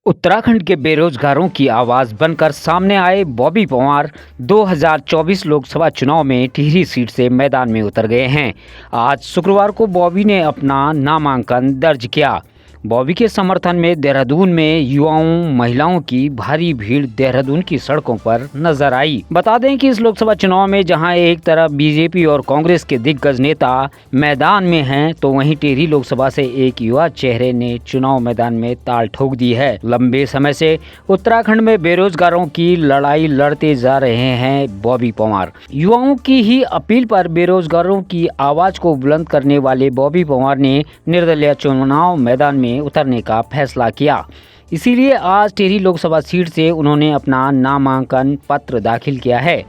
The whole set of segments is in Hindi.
उत्तराखंड के बेरोजगारों की आवाज बनकर सामने आए बॉबी पंवार 2024 लोकसभा चुनाव में टिहरी सीट से मैदान में उतर गए हैं। आज शुक्रवार को बॉबी ने अपना नामांकन दर्ज किया। बॉबी के समर्थन में देहरादून में युवाओं महिलाओं की भारी भीड़ देहरादून की सड़कों पर नजर आई। बता दें कि इस लोकसभा चुनाव में जहां एक तरफ बीजेपी और कांग्रेस के दिग्गज नेता मैदान में हैं, तो वहीं टिहरी लोकसभा से एक युवा चेहरे ने चुनाव मैदान में ताल ठोक दी है। लंबे समय से उत्तराखंड में बेरोजगारों की लड़ाई लड़ते जा रहे हैं बॉबी पंवार। युवाओं की ही अपील पर बेरोजगारों की आवाज को बुलंद करने वाले बॉबी पंवार ने निर्दलीय चुनाव मैदान में उतरने का फैसला किया। इसीलिए आज टिहरी लोकसभा सीट से उन्होंने अपना नामांकन पत्र दाखिल किया है।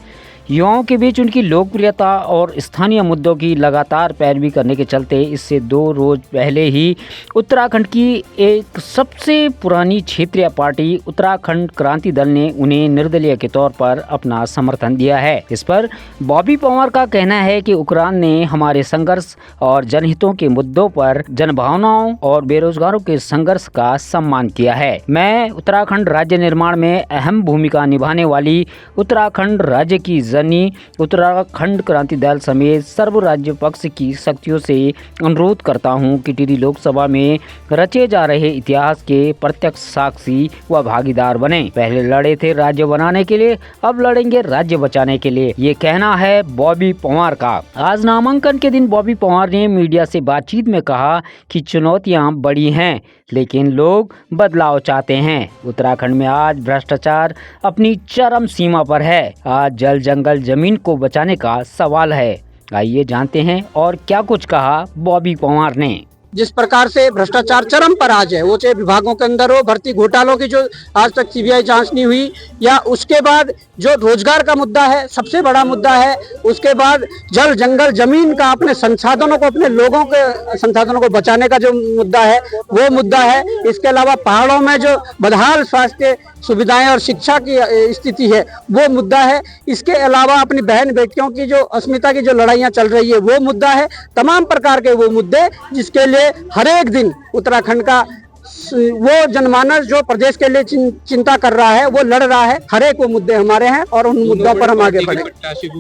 युवाओं के बीच उनकी लोकप्रियता और स्थानीय मुद्दों की लगातार पैरवी करने के चलते इससे 2 रोज पहले ही उत्तराखंड की एक सबसे पुरानी क्षेत्रीय पार्टी उत्तराखंड क्रांति दल ने उन्हें निर्दलीय के तौर पर अपना समर्थन दिया है। इस पर बॉबी पंवार का कहना है कि उत्तराखंड ने हमारे संघर्ष और जनहितों के मुद्दों पर जनभावनाओं और बेरोजगारों के संघर्ष का सम्मान किया है। मैं उत्तराखंड राज्य निर्माण में अहम भूमिका निभाने वाली उत्तराखंड राज्य की उत्तराखंड क्रांति दल समेत सर्व राज्य पक्ष की शक्तियों से अनुरोध करता हूं कि टिहरी लोकसभा में रचे जा रहे इतिहास के प्रत्यक्ष साक्षी व भागीदार बने। पहले लड़े थे राज्य बनाने के लिए, अब लड़ेंगे राज्य बचाने के लिए, ये कहना है बॉबी पंवार का। आज नामांकन के दिन बॉबी पंवार ने मीडिया से बातचीत में कहा कि चुनौतियां बड़ी हैं, लेकिन लोग बदलाव चाहते हैं। उत्तराखंड में आज भ्रष्टाचार अपनी चरम सीमा पर है। आज जल जंगल जमीन को बचाने का सवाल है। आइए जानते हैं और क्या कुछ कहा बॉबी पंवार ने। जिस प्रकार से भ्रष्टाचार चरम पर आज है, वो चाहे विभागों के अंदर हो, भर्ती घोटालों की जो आज तक सीबीआई जांच नहीं हुई, या उसके बाद जो रोजगार का मुद्दा है सबसे बड़ा मुद्दा है, उसके बाद जल जंगल जमीन का अपने संसाधनों को, अपने लोगों के संसाधनों को बचाने का जो मुद्दा है वो मुद्दा है। इसके अलावा पहाड़ों में जो बदहाल स्वास्थ्य सुविधाएं और शिक्षा की स्थिति है वो मुद्दा है। इसके अलावा अपनी बहन बेटियों की जो अस्मिता की जो लड़ाइयां चल रही है वो मुद्दा है। तमाम प्रकार के वो मुद्दे जिसके लिए हर एक दिन उत्तराखंड का वो जनमानस जो प्रदेश के लिए चिंता कर रहा है, वो लड़ रहा है। हर एक वो मुद्दे हमारे हैं और उन मुद्दों पर हम आगे बढ़ेंगे।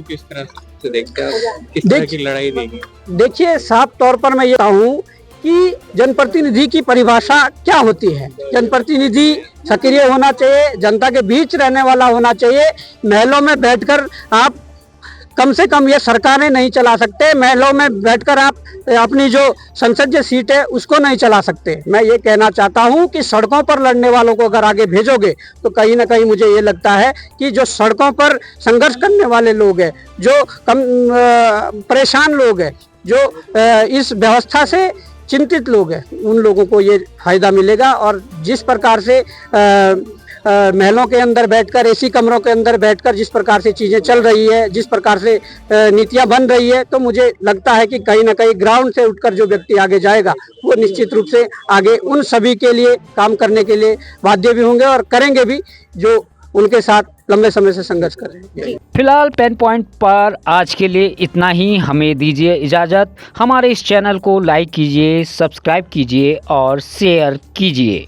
किस तरह से देखते हैं, किस तरह की लड़ाई देगी? देखिए, साफ तौर पर मैं ये कहूँ कि जनप्रतिनिधि की परिभाषा क्या होती है। जनप्रतिनिधि सक्रिय होना चाहिए, जनता के बीच रहने वाला होना चाहिए। महलों में बैठकर आप, कम से कम ये सरकारें नहीं चला सकते, महलों में बैठकर आप अपनी जो संसदीय सीट है उसको नहीं चला सकते। मैं ये कहना चाहता हूँ कि सड़कों पर लड़ने वालों को अगर आगे भेजोगे तो कहीं ना कहीं मुझे ये लगता है कि जो सड़कों पर संघर्ष करने वाले लोग हैं, जो परेशान लोग हैं, जो इस व्यवस्था से चिंतित लोग हैं, उन लोगों को ये फायदा मिलेगा। और जिस प्रकार से महलों के अंदर बैठकर, एसी कमरों के अंदर बैठकर जिस प्रकार से चीज़ें चल रही है, जिस प्रकार से नीतियां बन रही है, तो मुझे लगता है कि कहीं ना कहीं ग्राउंड से उठकर जो व्यक्ति आगे जाएगा वो निश्चित रूप से आगे उन सभी के लिए काम करने के लिए बाध्य भी होंगे और करेंगे भी, जो उनके साथ लंबे समय से संघर्ष कर रहे हैं। फिलहाल पेन पॉइंट पर आज के लिए इतना ही। हमें दीजिए इजाज़त। हमारे इस चैनल को लाइक कीजिए, सब्सक्राइब कीजिए और शेयर कीजिए।